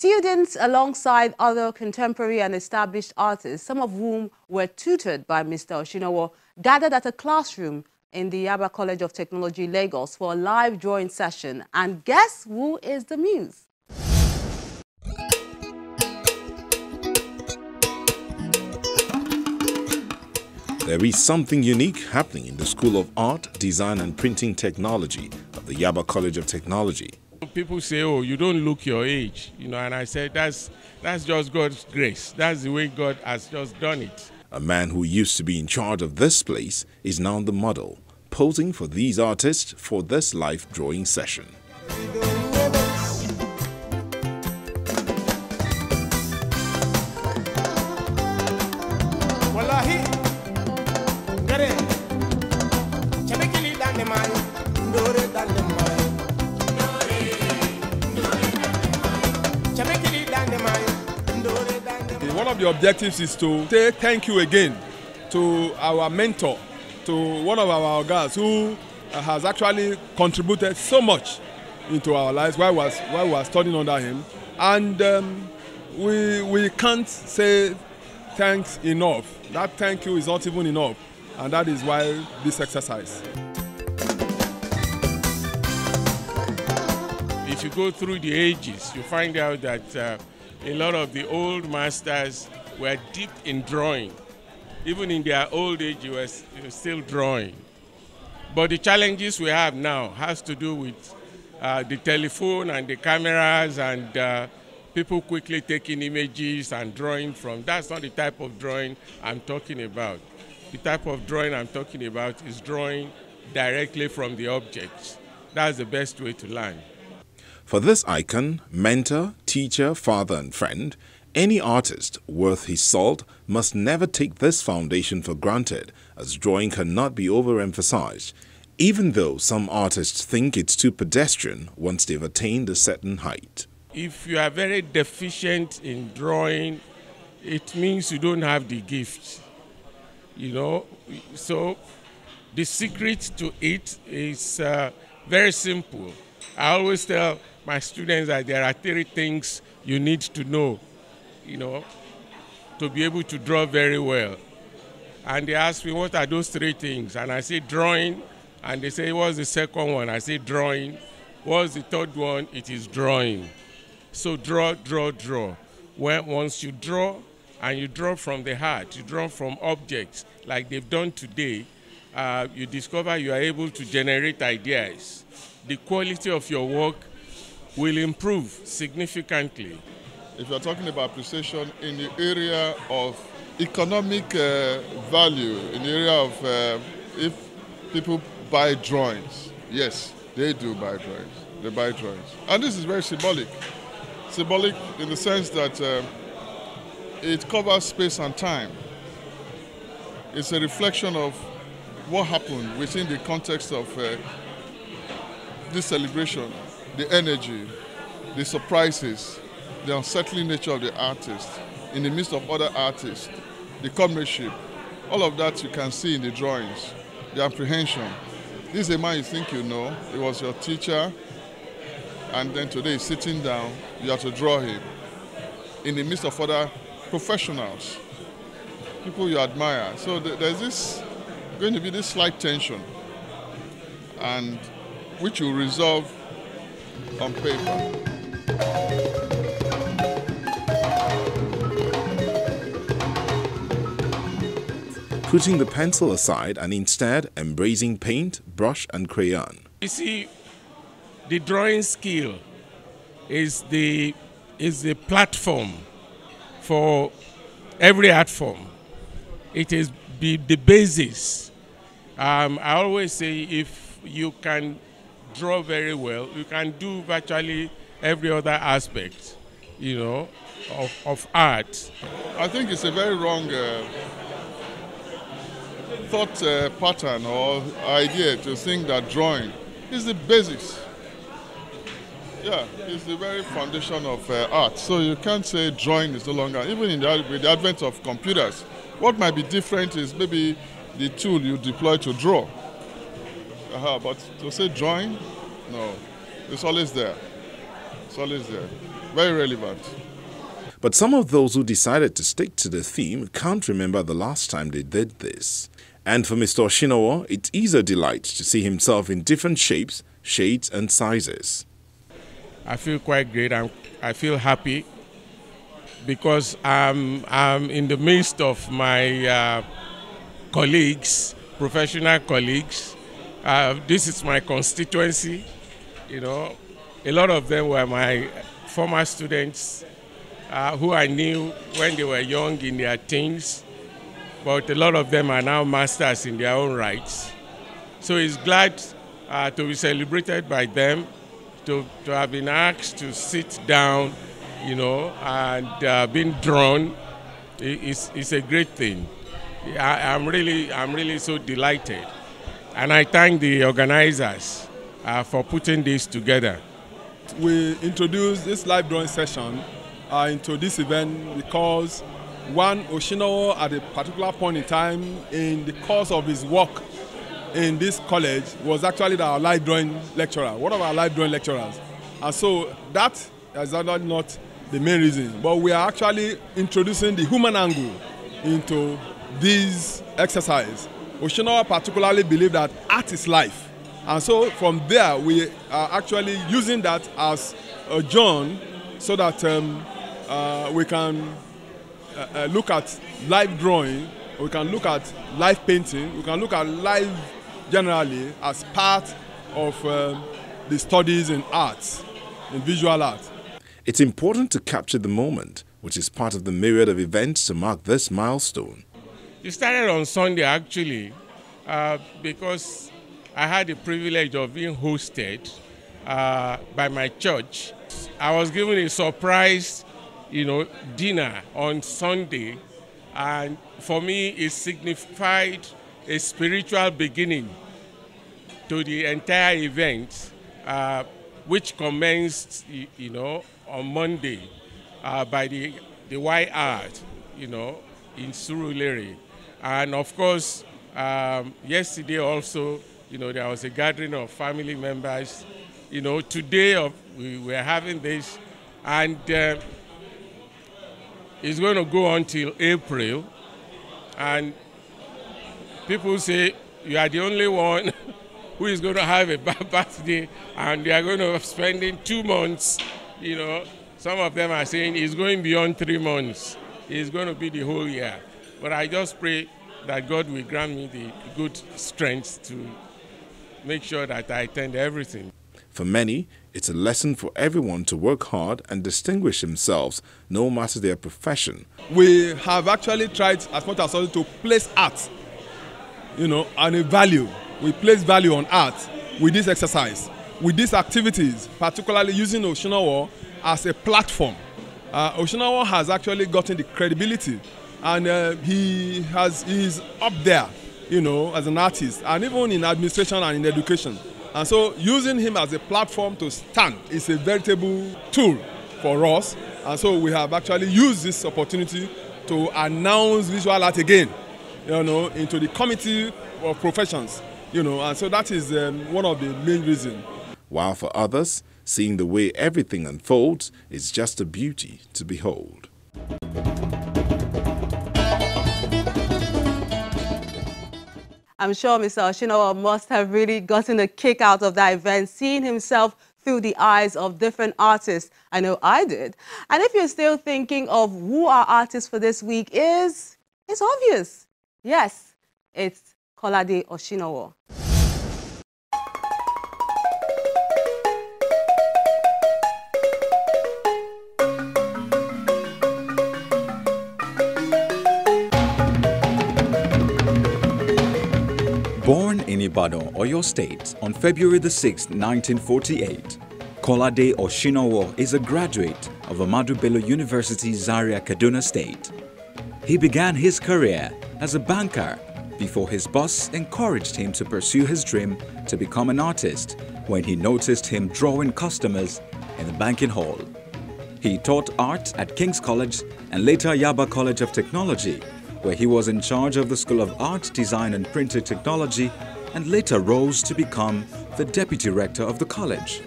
Students, alongside other contemporary and established artists, some of whom were tutored by Mr. Oshinowo, gathered at a classroom in the Yaba College of Technology, Lagos, for a live drawing session. And guess who is the muse? There is something unique happening in the School of Art, Design and Printing Technology of the Yaba College of Technology. People say, oh, you don't look your age, and I said, that's just God's grace. That's the way God has just done it. A man who used to be in charge of this place is now the model, posing for these artists for this live drawing session. One of the objectives is to say thank you again to our mentor, to one of our guys who has actually contributed so much into our lives while we were studying under him. And we can't say thanks enough. That thank you is not even enough. And that is why this exercise. If you go through the ages, you find out that a lot of the old masters were deep in drawing. Even in their old age, you were still drawing. But the challenges we have now has to do with the telephone and the cameras and people quickly taking images and drawing from. That's not the type of drawing I'm talking about. The type of drawing I'm talking about is drawing directly from the objects. That's the best way to learn. For this icon, mentor, teacher, father and friend, any artist worth his salt must never take this foundation for granted, as drawing cannot be overemphasized, even though some artists think it's too pedestrian once they've attained a certain height. If you are very deficient in drawing, it means you don't have the gift, So the secret to it is very simple. I always tell my students that there are 3 things you need to know, to be able to draw very well. And they ask me, what are those 3 things? And I say drawing, and they say, what's the second one? I say drawing. What's the third one? It is drawing. So draw, draw, draw. Once you draw, and you draw from the heart, you draw from objects like they've done today, you discover you are able to generate ideas. The quality of your work will improve significantly. If you're talking about precision in the area of economic value, in the area of if people buy drawings, yes, they do buy drawings. They buy drawings. And this is very symbolic. Symbolic in the sense that it covers space and time. It's a reflection of what happened within the context of this celebration, the energy, the surprises, the unsettling nature of the artist, in the midst of other artists, the comradeship, all of that you can see in the drawings, the apprehension. This is a man you think you know, he was your teacher, and then today he's sitting down, you have to draw him in the midst of other professionals, people you admire. So there's going to be this slight tension, and which will resolve on paper. Putting the pencil aside and instead embracing paint, brush and crayon. You see, the drawing skill is the platform for every art form. It is the basis. I always say if you can draw very well, you can do virtually every other aspect, of art. I think it's a very wrong thought pattern or idea to think that drawing is the basis. Yeah, it's the very foundation of art. So you can't say drawing is no longer, even with the advent of computers. What might be different is maybe the tool you deploy to draw. But to say drawing, no, it's always there. It's always there. Very relevant. But some of those who decided to stick to the theme can't remember the last time they did this. And for Mr. Oshinowo, it is a delight to see himself in different shapes, shades and sizes. I feel quite great. I feel happy because I'm in the midst of my colleagues, professional colleagues. This is my constituency. You know, a lot of them were my former students who I knew when they were young in their teens, but a lot of them are now masters in their own rights. So it's glad to be celebrated by them, to have been asked to sit down, you know, and being drawn. It's a great thing. I'm really so delighted. And I thank the organizers for putting this together. We introduced this live drawing session into this event because one, Oshinowo at a particular point in time in the course of his work in this college was actually our live drawing lecturer, one of our live drawing lecturers. And so that is not the main reason, but we are actually introducing the human angle into this exercise. Oshinowo particularly believed that art is life. And so from there, we are actually using that as a joint so that we can look at live drawing, we can look at live painting, we can look at live generally as part of the studies in arts, in visual art. It's important to capture the moment, which is part of the myriad of events to mark this milestone. It started on Sunday actually, because I had the privilege of being hosted by my church. I was given a surprise, dinner on Sunday, and for me it signified a spiritual beginning to the entire event, which commenced, on Monday by the Y Art, in Surulere. And of course, yesterday also, there was a gathering of family members. Today we were having this, and it's going to go on till April. And people say you are the only one who is going to have a birthday, and they are going to be spending 2 months. Some of them are saying it's going beyond 3 months. It's going to be the whole year. But I just pray that God will grant me the good strength to make sure that I attend everything. For many, it's a lesson for everyone to work hard and distinguish themselves, no matter their profession. We have actually tried as much as possible to place art, and a value. We place value on art with this exercise, with these activities, particularly using Oshinowo as a platform. Oshinowo has actually gotten the credibility, and he's up there, as an artist, and even in administration and in education. And so using him as a platform to stand is a veritable tool for us. And so we have actually used this opportunity to announce visual art again, into the committee of professions, and so that is one of the main reasons. While for others, seeing the way everything unfolds is just a beauty to behold. I'm sure Mr. Oshinowo must have really gotten a kick out of that event, seeing himself through the eyes of different artists. I know I did. And if you're still thinking of who our artist for this week is, it's obvious. Yes, it's Kolade Oshinowo. Born in Ibadan, Oyo State, on February the 6th, 1948, Kolade Oshinowo is a graduate of Ahmadu Bello University, Zaria, Kaduna State. He began his career as a banker before his boss encouraged him to pursue his dream to become an artist when he noticed him drawing customers in the banking hall. He taught art at King's College and later Yaba College of Technology, where he was in charge of the School of Art, Design and Printing Technology, and later rose to become the deputy rector of the college.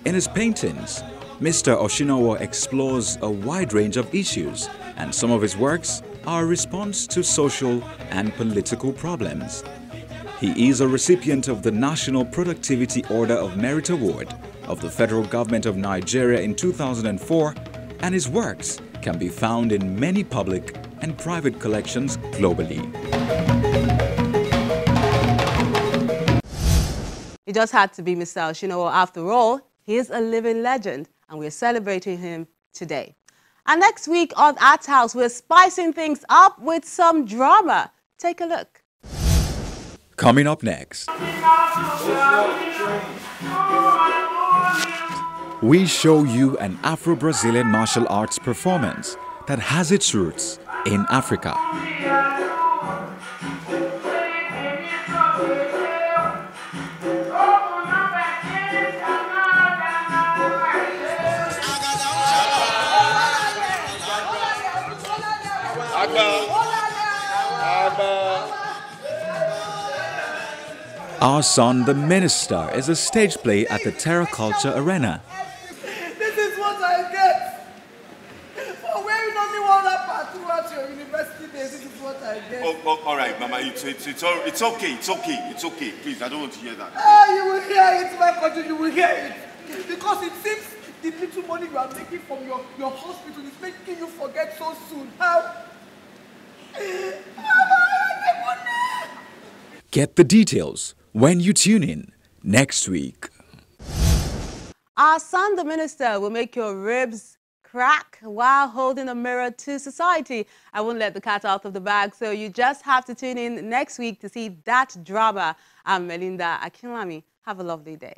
In his paintings, Mr. Oshinowo explores a wide range of issues, and some of his works are a response to social and political problems. He is a recipient of the National Productivity Order of Merit Award of the Federal Government of Nigeria in 2004, and his works can be found in many public and private collections globally. It just had to be Mr. Oshinowo after all. He is a living legend, and we're celebrating him today. And next week on Arthouse, we're spicing things up with some drama. Take a look. Coming up next, we show you an Afro-Brazilian martial arts performance that has its roots in Africa. Our Son the Minister is a stage play at the Terra Culture Arena. This is what I get for wearing only one wrapper throughout your university days. This is what I get. Oh, all right, Mama, it's okay. Please, I don't want to hear that. You will hear it, my country, you will hear it. Because it seems the little money you are making from your hospital is making you forget so soon. How? Get the details when you tune in next week. Our Son the Minister will make your ribs crack while holding a mirror to society. I won't let the cat out of the bag, so you just have to tune in next week to see that drama. I'm Melinda Akinlami. Have a lovely day.